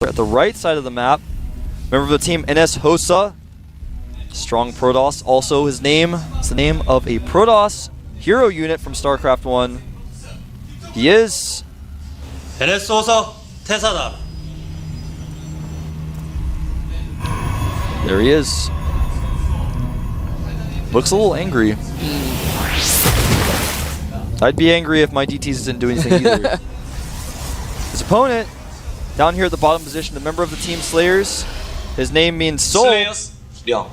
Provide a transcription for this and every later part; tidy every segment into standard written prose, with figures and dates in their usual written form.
At the right side of the map, member of the team NS Hosa, strong Protoss. Also his name is the name of a Protoss hero unit from StarCraft 1. He is NS Hosa Tassadar. There he is. Looks a little angry. I'd be angry if my DTs didn't do anything either. His opponent, down here at the bottom position, a member of the team Slayers. His name means soul. Slayers. Ryung.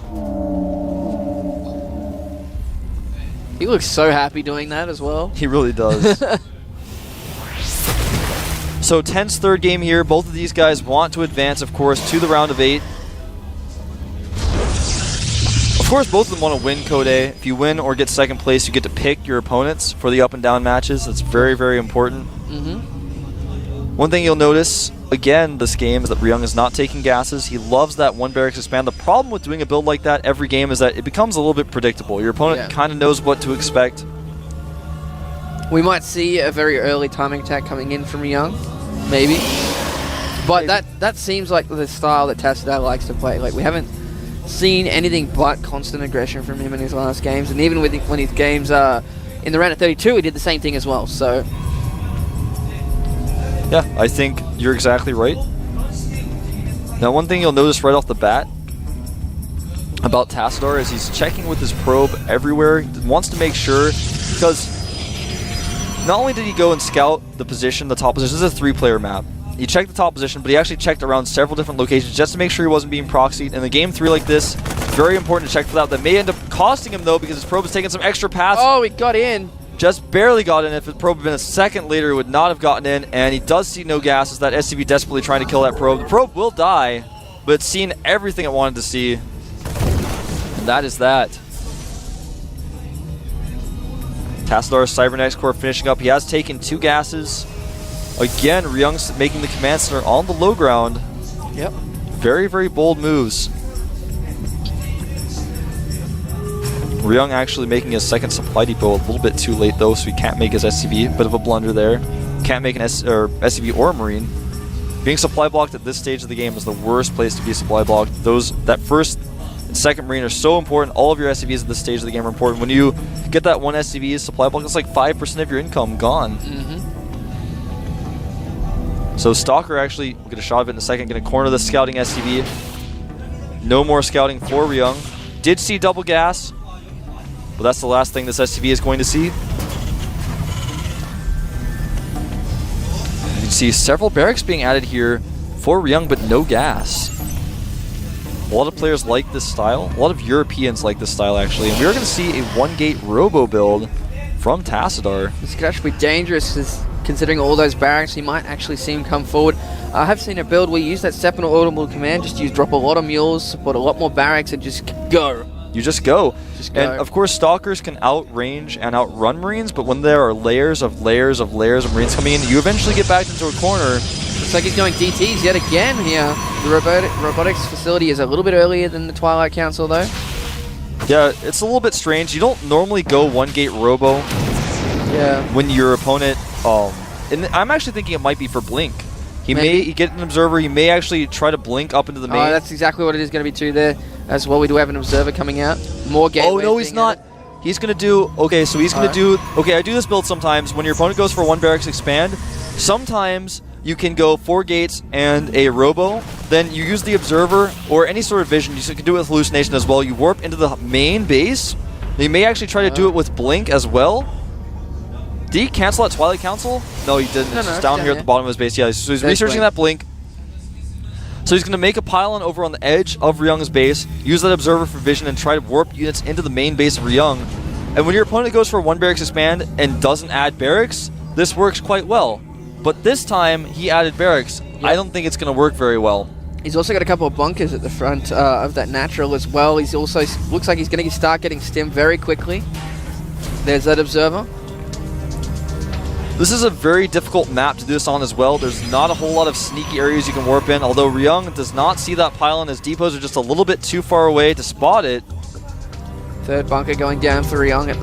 He looks so happy doing that as well. He really does. So tense third game here. Both of these guys want to advance, of course, to the round of 8. Of course, both of them want to win Code A. If you win or get second place, you get to pick your opponents for the up and down matches. That's very, very important. One thing you'll notice, again, this game is that Ryung is not taking gases. He loves that one barracks expand. The problem with doing a build like that every game is that it becomes a little bit predictable. Your opponent kind of knows what to expect. We might see a very early timing attack coming in from Ryung, maybe. But that seems like the style that Tassadar likes to play. Like, we haven't seen anything but constant aggression from him in his last games, and even when his games in the round of 32, he did the same thing as well. So yeah, I think you're exactly right. Now, one thing you'll notice right off the bat about Tassadar is he's checking with his probe everywhere. He wants to make sure, because not only did he go and scout the position, the top position, this is a 3-player map. He checked the top position, but he actually checked around several different locations just to make sure he wasn't being proxied. In a game 3 like this, very important to check for that. That may end up costing him, though, because his probe has taken some extra paths. oh, he got in. Just barely got in. If his probe had been a second later, it would not have gotten in. And he does see no gas. Is that SCV desperately trying to kill that probe. The probe will die, but it's seen everything it wanted to see. And that is that. Tassadar's Cybernex core finishing up. He has taken 2 gases. Again, Ryung's making the command center on the low ground. Yep. Very, very bold moves. Ryung actually making his second supply depot a little bit too late, though, so he can't make his SCV. Bit of a blunder there. Can't make an SCV or Marine. Being supply blocked at this stage of the game is the worst place to be supply blocked. That first and second Marine are so important. All of your SCVs at this stage of the game are important. When you get that one SCV supply block, it's like 5% of your income gone. So Stalker actually, we'll get a shot of it in a second, going to corner the scouting SCV. No more scouting for Ryung. Did see double gas, but that's the last thing this SCV is going to see. You can see several barracks being added here for Ryung, but no gas. A lot of players like this style. A lot of Europeans like this style, actually. And we're going to see a 1-gate robo build from Tassadar. This could actually be dangerous, considering all those barracks. You might actually see him come forward. I have seen a build where you use that Seminal Audible command, just drop a lot of mules, support a lot more barracks, and just go. You just go. Just go. And of course, Stalkers can outrange and outrun Marines, but when there are layers of Marines coming in, you eventually get backed into a corner. Looks like he's going DTs yet again here. The robotics facility is a little bit earlier than the Twilight Council, though. Yeah, it's a little bit strange. You don't normally go 1-gate robo when your opponent... and I'm actually thinking it might be for Blink. He may get an observer. He may actually try to blink up into the main. Oh, that's exactly what it is going to be too there as well. We do have an observer coming out. More gateways. Oh, no, he's not. He's going to do... Okay, so he's going to do... Okay, I do this build sometimes. When your opponent goes for 1 barracks expand, sometimes you can go 4 gates and a robo. Then you use the observer or any sort of vision. You can do it with hallucination as well. You warp into the main base. You may actually try to do it with blink as well. Did he cancel that Twilight Council? No, he didn't. It's just down here at the bottom of his base. Yeah, so he's researching that blink. So he's going to make a pylon over on the edge of Ryung's base, use that observer for vision, and try to warp units into the main base of Ryung. And when your opponent goes for 1 barracks expand and doesn't add barracks, this works quite well. But this time, he added barracks. Yep. I don't think it's going to work very well. He's also got a couple of bunkers at the front of that natural as well. He's also looks like he's going to start getting stim very quickly. There's that observer. This is a very difficult map to do this on as well. There's not a whole lot of sneaky areas you can warp in, although Ryung does not see that pylon. His depots are just a little bit too far away to spot it. Third bunker going down for Ryung at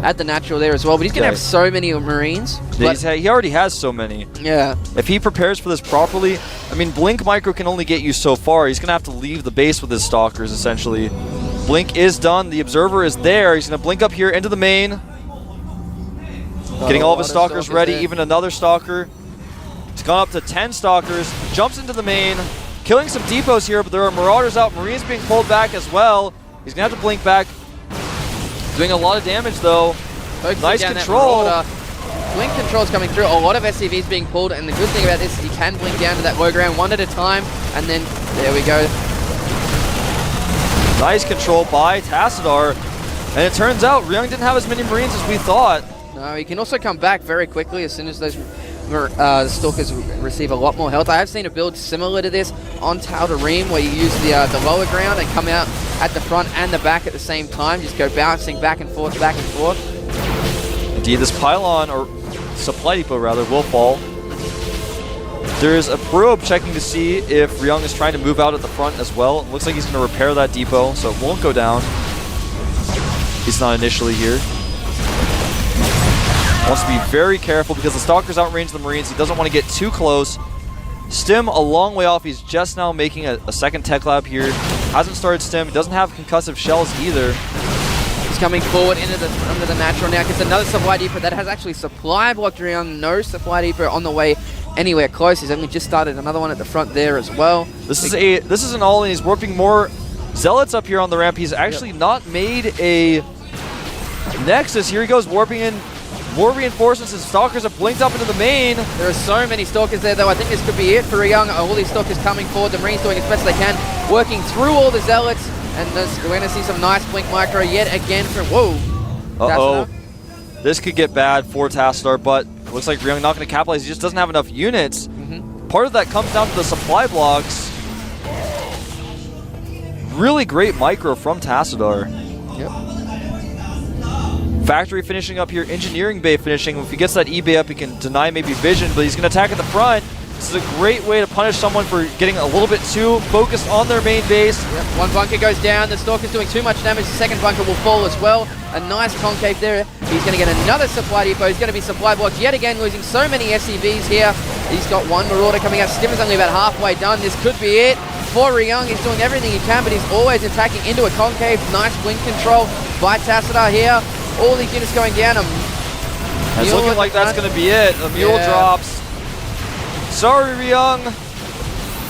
at the natural there as well. But he's going to have so many Marines. He already has so many. Yeah. If he prepares for this properly, I mean, Blink Micro can only get you so far. He's going to have to leave the base with his Stalkers, essentially. Blink is done. The Observer is there. He's going to blink up here into the main. Getting all of his Stalkers ready, even another Stalker. He's gone up to 10 Stalkers. Jumps into the main. Killing some depots here, but there are Marauders out. Marines being pulled back as well. He's going to have to blink back. Doing a lot of damage, though. Nice control. Blink control's coming through. A lot of SCVs being pulled, and the good thing about this is he can blink down to that low ground one at a time, and then there we go. Nice control by Tassadar. And it turns out Ryung didn't have as many Marines as we thought. No, he can also come back very quickly as soon as those Stalkers receive a lot more health. I have seen a build similar to this on Tal'Darim where you use the lower ground and come out at the front and the back at the same time. Just go bouncing back and forth, back and forth. Indeed, this pylon, or supply depot rather, will fall. There's a probe checking to see if Ryung is trying to move out at the front as well. It looks like he's going to repair that depot, so it won't go down. He's not initially here. Wants to be very careful because the Stalkers outrange the Marines. He doesn't want to get too close. Stim a long way off. He's just now making a second tech lab here. Hasn't started Stim. He doesn't have concussive shells either. He's coming forward into the natural now. Gets another supply depot that has actually supply blocked Ryung. No supply depot on the way anywhere close. He's only just started another one at the front there as well. This is an all-in. He's warping more Zealots up here on the ramp. He's actually not made a Nexus. Here he goes, warping in more reinforcements. His Stalkers have blinked up into the main. There are so many Stalkers there, though. I think this could be it for Ryung. All these Stalkers coming forward. The Marines doing as best they can, working through all the Zealots. And we're going to see some nice Blink Micro yet again from... Whoa. Uh-oh. This could get bad for Tassadar, but it looks like Ryung not going to capitalize. He just doesn't have enough units. Part of that comes down to the supply blocks. Really great micro from Tassadar. Yep. Factory finishing up here, engineering bay finishing. If he gets that E-bay up, he can deny maybe vision, but he's going to attack at the front. This is a great way to punish someone for getting a little bit too focused on their main base. Yep. One bunker goes down. The Stalker's doing too much damage. The second bunker will fall as well. A nice concave there. He's going to get another supply depot. He's going to be supply blocked yet again, losing so many SCVs here. He's got one Marauder coming out. Stim is only about halfway done. This could be it for Ryung. He's doing everything he can, but he's always attacking into a concave. Nice blink control by Tassadar here. All these units going down. It's looking like that's going to be it. A mule drops. Sorry, Ryung.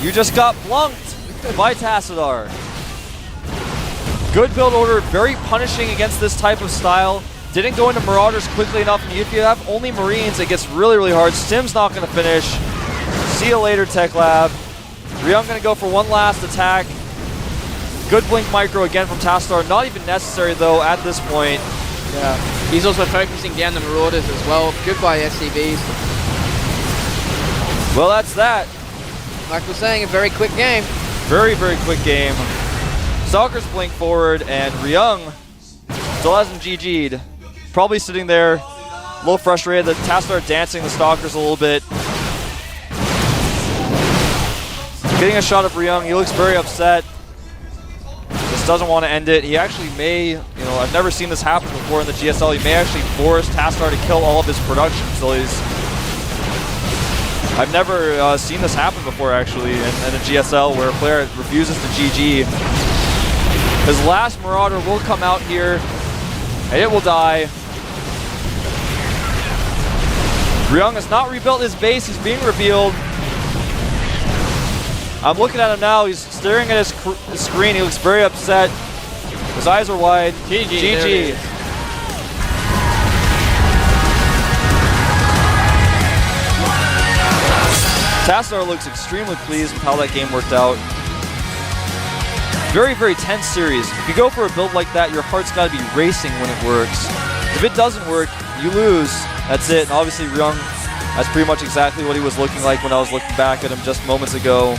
You just got blunked by Tassadar. Good build order. Very punishing against this type of style. Didn't go into Marauders quickly enough. And if you have only Marines, it gets really, really hard. Stim's not going to finish. See you later, Tech Lab. Ryung going to go for one last attack. Good blink micro again from Tassadar. Not even necessary, though, at this point. Yeah. He's also focusing down the Marauders as well. Goodbye, SCVs. Well, that's that. Like we're saying, a very quick game. Very, very quick game. Stalkers blink forward, and Ryung still hasn't GG'd. Probably sitting there, a little frustrated that Tassadar dancing the Stalkers a little bit. Getting a shot of Ryung, he looks very upset. Just doesn't want to end it. He actually may, I've never seen this happen before in the GSL. He may actually force Tassadar to kill all of his production facilities. I've never seen this happen before, actually, in a GSL where a player refuses to GG. His last Marauder will come out here, and it will die. Ryung has not rebuilt his base. He's being revealed. I'm looking at him now. He's staring at his screen. He looks very upset. His eyes are wide. GG. Tassadar looks extremely pleased with how that game worked out. Very, very tense series. If you go for a build like that, your heart's got to be racing when it works. If it doesn't work, you lose. That's it. And obviously, Ryung, that's pretty much exactly what he was looking like when I was looking back at him just moments ago.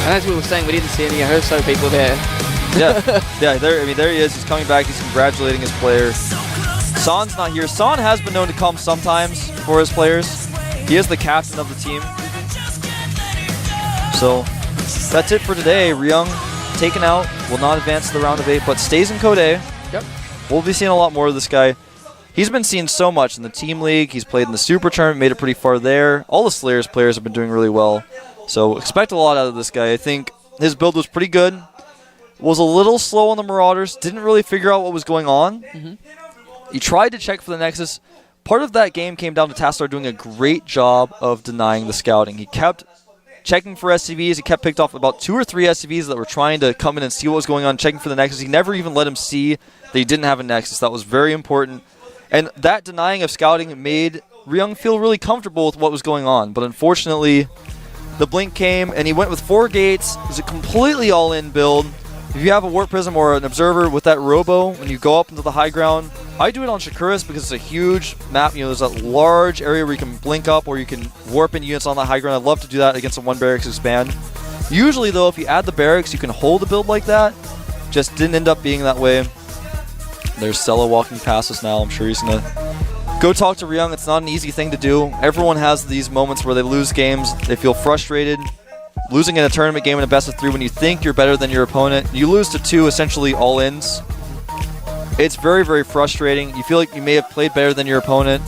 And as we were saying, we didn't see any Herso people there. Yeah, there he is. He's coming back. He's congratulating his player. Son's not here. Son has been known to come sometimes for his players. He is the captain of the team. So that's it for today. Ryung taken out, will not advance to the round of 8, but stays in Code A. Yep. We'll be seeing a lot more of this guy. He's been seen so much in the team league. He's played in the Super Tournament, made it pretty far there. All the Slayers players have been doing really well. So expect a lot out of this guy. I think his build was pretty good. Was a little slow on the Marauders. Didn't really figure out what was going on. He tried to check for the Nexus. Part of that game came down to Tassadar doing a great job of denying the scouting. He kept checking for SCVs. He kept picked off about 2 or 3 SCVs that were trying to come in and see what was going on, checking for the Nexus. He never even let him see that he didn't have a Nexus. That was very important. And that denying of scouting made Ryung feel really comfortable with what was going on. But unfortunately, the blink came, and he went with 4 gates. It was a completely all-in build. If you have a Warp Prism or an Observer with that Robo, when you go up into the high ground, I do it on Shakuras because it's a huge map. You know, there's that large area where you can blink up or you can warp in units on the high ground. I'd love to do that against a 1 barracks expand. Usually, though, if you add the barracks, you can hold a build like that. Just didn't end up being that way. There's Sella walking past us now. I'm sure he's going to go talk to Ryung. It's not an easy thing to do. Everyone has these moments where they lose games. They feel frustrated. Losing in a tournament game in a best-of-3 when you think you're better than your opponent. You lose to 2 essentially all-ins. It's very, very frustrating. You feel like you may have played better than your opponent.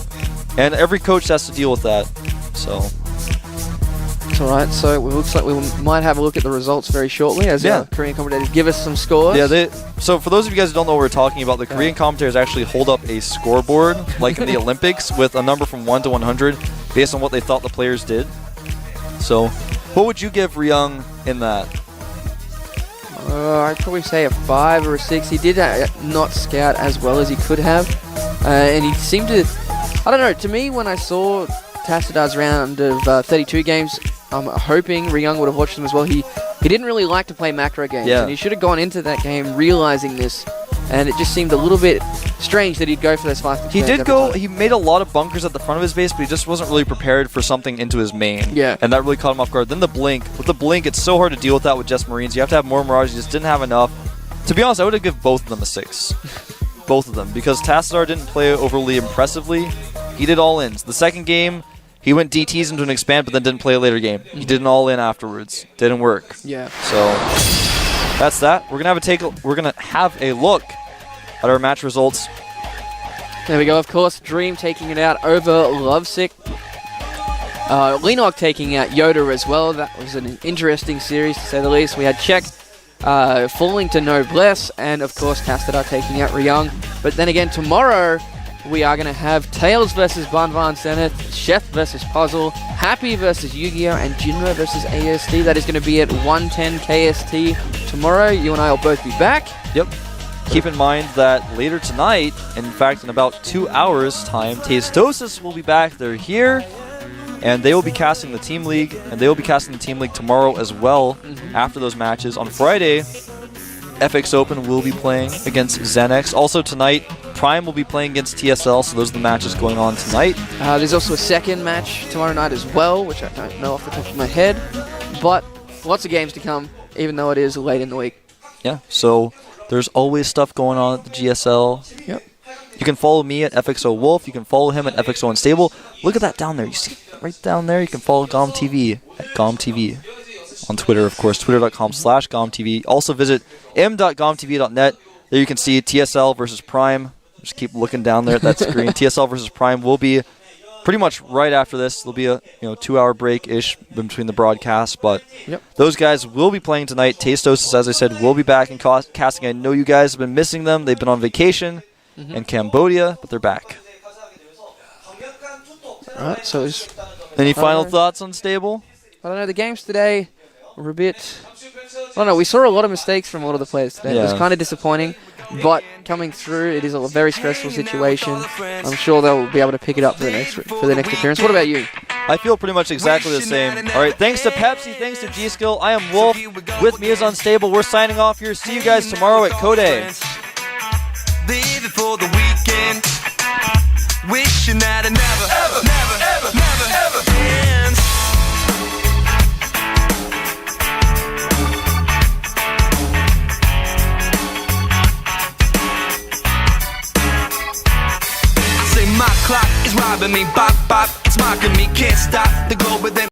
And every coach has to deal with that. So It's all right. So it looks like we might have a look at the results very shortly as our Korean commentators give us some scores. Yeah, so for those of you guys who don't know what we're talking about, the Korean commentators actually hold up a scoreboard, like in the Olympics, with a number from 1 to 100 based on what they thought the players did. So what would you give Ryung in that? I'd probably say a 5 or a 6. He did not scout as well as he could have. And he seemed to... I don't know. To me, when I saw Tassadar's round of 32 games, I'm hoping Ryung would have watched them as well. He didn't really like to play macro games. Yeah. And he should have gone into that game realizing this. And it just seemed a little bit strange that he'd go for those fast He did go, he made a lot of bunkers at the front of his base, but he just wasn't really prepared for something into his main. Yeah. And that really caught him off guard. Then the blink. With the blink, it's so hard to deal with that with just Marines. You have to have more Mirage. He just didn't have enough. To be honest, I would have given both of them a 6. Both of them. Because Tassadar didn't play overly impressively. He did all-ins. The second game, he went DTs into an expand, but then didn't play a later game. He did an all-in afterwards. Didn't work. Yeah. So that's that. We're gonna have a look at our match results. There we go. Of course, Dream taking it out over Lovesick. Lenog taking out Yoda as well. That was an interesting series, to say the least. We had Czech falling to Noblesse, and of course, Tassadar taking out Ryung. But then again, tomorrow, we are going to have Tails versus Banvan Zenith, Chef versus Puzzle, Happy versus Yu-Gi-Oh!, and Jinro versus AST. That is going to be at 110 KST tomorrow. You and I will both be back. Yep. Keep in mind that later tonight, in fact in about 2 hours time, Tastosis will be back. They're here, and they will be casting the Team League, and they will be casting the Team League tomorrow as well after those matches. On Friday, FX Open will be playing against Zenex. Also tonight, Prime will be playing against TSL, so those are the matches going on tonight. There's also a second match tomorrow night as well, which I don't know off the top of my head, but lots of games to come, even though it is late in the week. Yeah, so there's always stuff going on at the GSL. Yep. You can follow me at FXO Wolf. You can follow him at FXO Unstable. Look at that down there. You see right down there? You can follow GomTV at GomTV. On Twitter, of course, twitter.com/GomTV. Also visit m.gomtv.net. There you can see TSL versus Prime. Just keep looking down there at that screen. TSL versus Prime will be pretty much right after this. There'll be a 2-hour break-ish between the broadcasts, but those guys will be playing tonight. Tastosis, as I said, will be back in casting. I know you guys have been missing them. They've been on vacation in Cambodia, but they're back. All right, so any final thoughts on Stable? I don't know. The games today were a bit... I don't know. We saw a lot of mistakes from a lot of the players today. Yeah. It was kind of disappointing, but coming through, it is a very stressful situation. I'm sure they'll be able to pick it up for the next appearance. What about you? I feel pretty much exactly the same. All right, thanks to Pepsi, thanks to G-Skill. I am Wolf. With me is Unstable. We're signing off here. See you guys tomorrow at Code. Leaving for the weekend, wishing that it never ends. Say my clock is robbing me, bop bop, it's mocking me, can't stop the glow within.